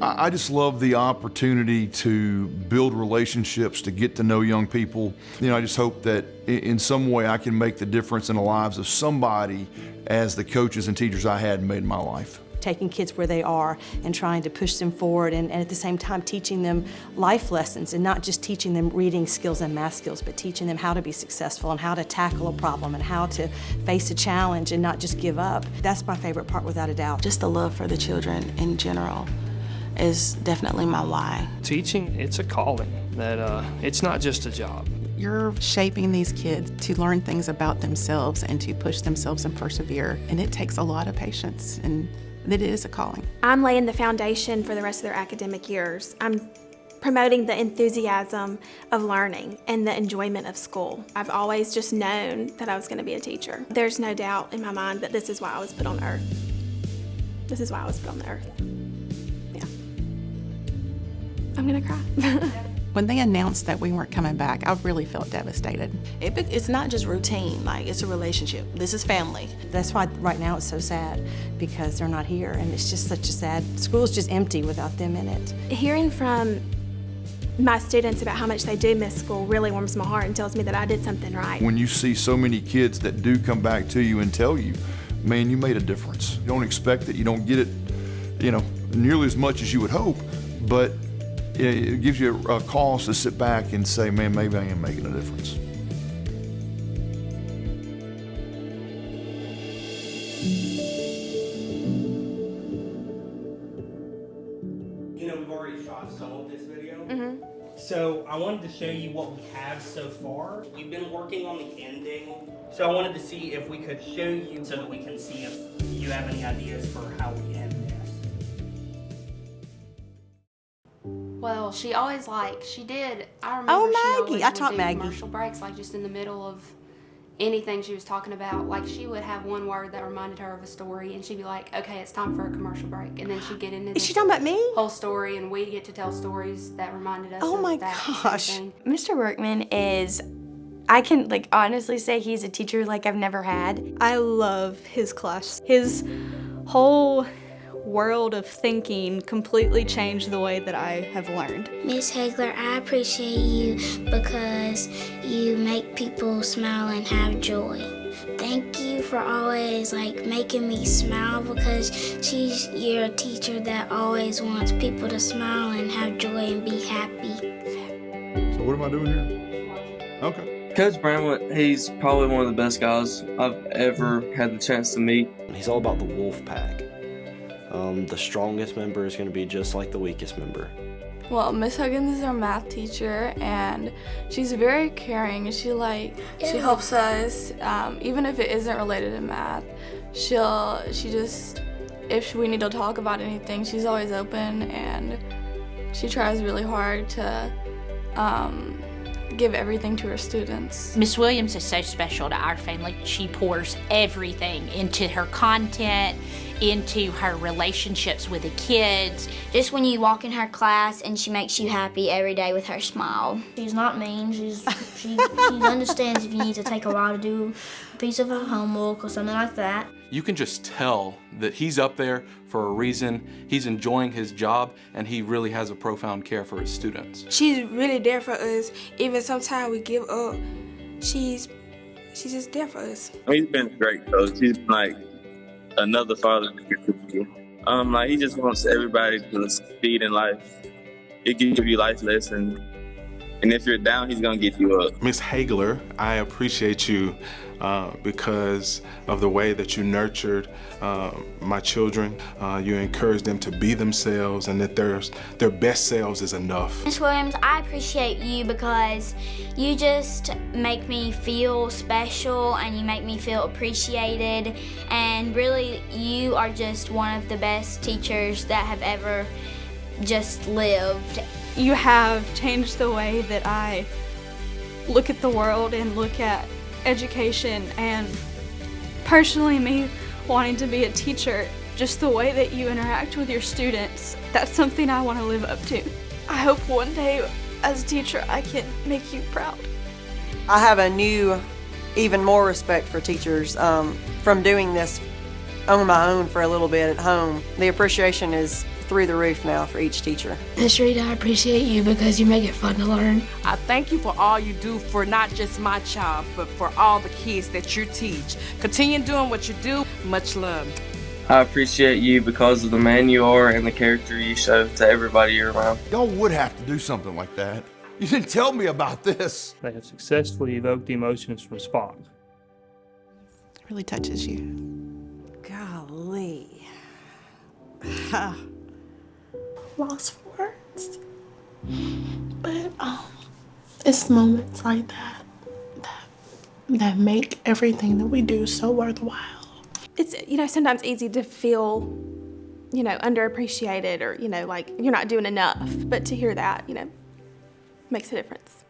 I just love the opportunity to build relationships, to get to know young people. I just hope that in some way I can make the difference in the lives of somebody as the coaches and teachers I had made in my life. Taking kids where they are and trying to push them forward, and at the same time teaching them life lessons, and not just teaching them reading skills and math skills, but teaching them how to be successful and how to tackle a problem and how to face a challenge and not just give up. That's my favorite part, without a doubt. Just the love for the children in general is definitely my why. Teaching, it's a calling, that it's not just a job. You're shaping these kids to learn things about themselves and to push themselves and persevere, and it takes a lot of patience, and it is a calling. I'm laying the foundation for the rest of their academic years. I'm promoting the enthusiasm of learning and the enjoyment of school. I've always just known that I was going to be a teacher. There's no doubt in my mind that this is why I was put on earth. This is why I was put on the earth. Yeah. I'm going to cry. When they announced that we weren't coming back, I really felt devastated. It's not just routine, like it's a relationship. This is family. That's why right now it's so sad, because they're not here, and it's just such a sad, school's just empty without them in it. Hearing from my students about how much they do miss school really warms my heart and tells me that I did something right. When you see so many kids that do come back to you and tell you, man, you made a difference. You don't expect it, you don't get it, nearly as much as you would hope, but it gives you a cause to sit back and say, man, maybe I am making a difference. We've already shot some of this video. So I wanted to show you what we have so far. We've been working on the ending. So I wanted to see if we could show you so that we can see if you have any ideas for how we end this. Well, she always she did, I remember Maggie, I taught would do Maggie. commercial breaks, just in the middle of anything she was talking about. She would have one word that reminded her of a story, and she'd be like, okay, it's time for a commercial break. And then she'd get into Is she talking about me? whole story, and we'd get to tell stories that reminded us Oh of my that gosh. thing. Mr. Workman is, I can honestly say he's a teacher I've never had. I love his class. His whole world of thinking completely changed the way that I have learned. Miss Hagler, I appreciate you because you make people smile and have joy. Thank you for always making me smile, because you're a teacher that always wants people to smile and have joy and be happy. So what am I doing here? Okay. Coach Bramblett, he's probably one of the best guys I've ever had the chance to meet. He's all about the wolf pack. The strongest member is going to be just like the weakest member. Well, Miss Huggins is our math teacher, and she's very caring. She helps us, even if it isn't related to math. If we need to talk about anything, she's always open, and she tries really hard to give everything to her students. Miss Williams is so special to our family. She pours everything into her content, into her relationships with the kids. Just when you walk in her class and she makes you happy every day with her smile. She's not mean. She understands if you need to take a while to do a piece of her homework or something like that. You can just tell that he's up there for a reason. He's enjoying his job, and he really has a profound care for his students. She's really there for us. Even sometimes we give up, she's just there for us. He's been a great coach. He's another father to me. He just wants everybody to succeed in life. He can give you life lessons, and if you're down, he's gonna get you up. Miss Hagler, I appreciate you because of the way that you nurtured my children. You encouraged them to be themselves, and that their best selves is enough. Miss Williams, I appreciate you because you just make me feel special and you make me feel appreciated, and really you are just one of the best teachers that have ever just lived. You have changed the way that I look at the world and look at education, and personally me wanting to be a teacher, just the way that you interact with your students, that's something I want to live up to. I hope one day as a teacher I can make you proud. I have a new, even more respect for teachers from doing this on my own for a little bit at home. The appreciation is through the roof now for each teacher. Miss Rita, I appreciate you because you make it fun to learn. I thank you for all you do for not just my child, but for all the kids that you teach. Continue doing what you do. Much love. I appreciate you because of the man you are and the character you show to everybody you're around. Y'all would have to do something like that. You didn't tell me about this. They have successfully evoked emotions from Spock. It really touches you. Golly. Lost for words. But it's moments like that make everything that we do so worthwhile. It's, sometimes easy to feel, underappreciated or, like you're not doing enough. But to hear that, makes a difference.